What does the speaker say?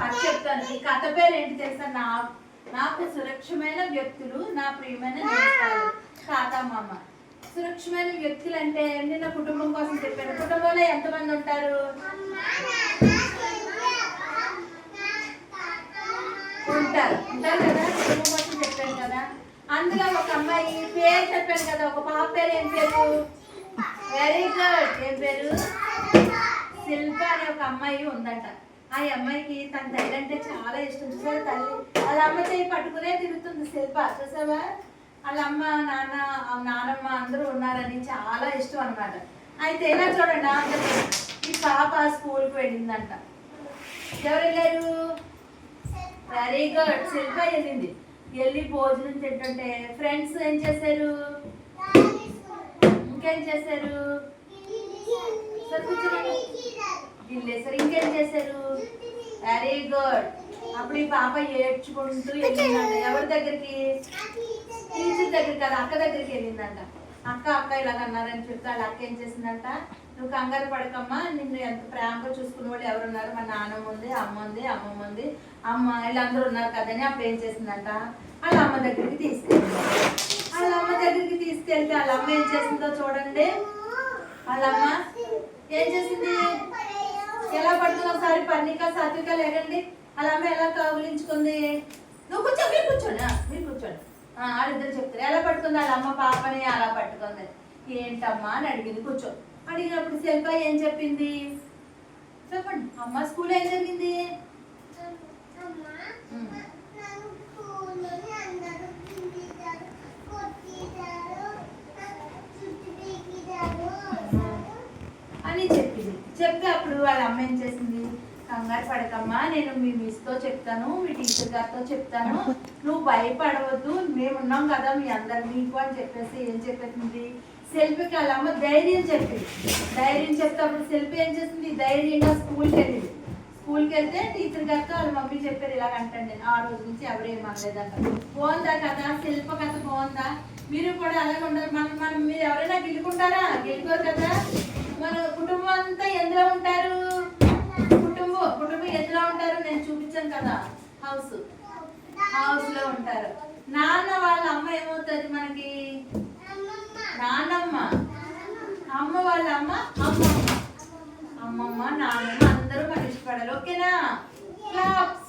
కథ చెప్తాను. ఈ కథ పేరు ఏంటి తెలుసా? నాకు సురక్షమైన వ్యక్తులు, నా ప్రియమైన నేస్తాలు. తాత మామ సురక్షమైన వ్యక్తులు అంటే నిన్న కుటుంబం కోసం చెప్పాను. కుటుంబంలో ఎంతమంది ఉంటారు? ఉంటారు కదా. కుటుంబం కోసం చెప్పాను కదా. అందులో ఒక అమ్మాయి పేరు చెప్పాను కదా. ఒక పాప పేరు ఏం పేరు? Very good. ఏం పేరు? శిల్ప అనే ఒక అమ్మాయి ఉందంట. ఆ అమ్మాయికి తన తల్లి అంటే చాలా ఇష్టం. చూసారా తల్లి వాళ్ళ అమ్మ చేయి పట్టుకునే తిరుగుతుంది శిల్ప. చూసావా? వాళ్ళ అమ్మ నానమ్మ అందరూ ఉన్నారని చాలా ఇష్టం అనమాట. అయితే ఇలా చూడండి, ఈ పాప స్కూల్కి వెళ్ళిందంట. ఎవరు వెళ్ళారు? Very good. శిల్ప వెళ్ళింది. వెళ్ళి భోజనం తింటుంటే ఫ్రెండ్స్ ఏం చేశారు? ఇంకేం చేశారు? గిల్లేసారు. ఇంకేం చేశారు? Very good. అప్పుడు ఈ పాప ఏడ్చుకుంటూ వెళ్ళిందంట. ఎవరి దగ్గరికి? టీచర్ దగ్గరికి కదా, అక్క దగ్గరికి వెళ్ళిందంట. అక్క ఇలాగ అన్నారని చెప్తే వాళ్ళ అక్క ఏం చేసిందంట, నువ్వు కంగారు పడకమ్మా, నిన్ను ఎంత ప్రేమగా చూసుకునే వాళ్ళు ఎవరున్నారు? మా నాన్నమ్మ ఉంది, అమ్మమ్మ ఉంది, అమ్మ వీళ్ళందరూ ఉన్నారు కదని అప్పుడు ఏం చేసిందంట, వాళ్ళ అమ్మ దగ్గరికి తీసుకెళ్ళింది. వాళ్ళ అమ్మ దగ్గరికి తీసుకెళ్తే వాళ్ళ అమ్మ ఏం చేసిందో చూడండి. వాళ్ళ అమ్మ ఏం చేసింది? ఎలా పడుతుంది? ఒకసారి పర్ణిక సాత్విక లేకండి. వాళ్ళ అమ్మ ఎలా కౌగిలించుకుంది? నువ్వు కూర్చో, మీరు కూర్చోండి. వాళ్ళిద్దరు చెప్తారు. ఎలా పట్టుకుంది? వాళ్ళ అమ్మ పాపని అలా పట్టుకుంది. ఏంటమ్మా అని అడిగింది. కూర్చో. అడిగినప్పుడు శిల్ప ఏం చెప్పింది? చెప్పండి అమ్మ. స్కూల్ ఏం జరిగింది? అని చెప్పింది. చెప్తే అప్పుడు వాళ్ళ అమ్మ ఏం చేసింది? కంగారు పడకమ్మా, నేను మీ మిస్తో చెప్తాను, మీ టీచర్ గారితో చెప్తాను, నువ్వు భయపడవద్దు, మేము ఉన్నాం కదా మీ అందరు మీకు అని చెప్పేసి ఏం చెప్పేసింది? శిల్పికి వాళ్ళ అమ్మ ధైర్యం చెప్పింది. ధైర్యం చెప్తే అప్పుడు శిల్పి ఏం చేసింది? ధైర్యంగా స్కూల్కి వెళ్ళింది. స్కూల్కి వెళ్తే టీచర్ గారితో వాళ్ళ మమ్మీ చెప్పారు ఇలాగ అంటండి. ఆ రోజు నుంచి ఎవరేం అనలేదంట. బాగుందా కదా? శిల్ప కథ బాగుందా? మీరు కూడా అలాగే ఉండరు. మనం మీరు ఎవరైనా గెలుకుంటారా? గెలుకోరు కదా. మన కుటుంబం అంతా ఎందులో ఉంటారు? కుటుంబం ఎందులో ఉంటారు? నేను చూపించాను కదా, హౌస్ లో ఉంటారు. నాన్న వాళ్ళ అమ్మ ఏమవుతుంది మనకి? నాన్నమ్మ. అమ్మ వాళ్ళ అమ్మ అమ్మమ్మ. నాన్నమ్మ అందరూ మనం ఇష్టపడాలి. ఓకేనా? క్లాప్స్.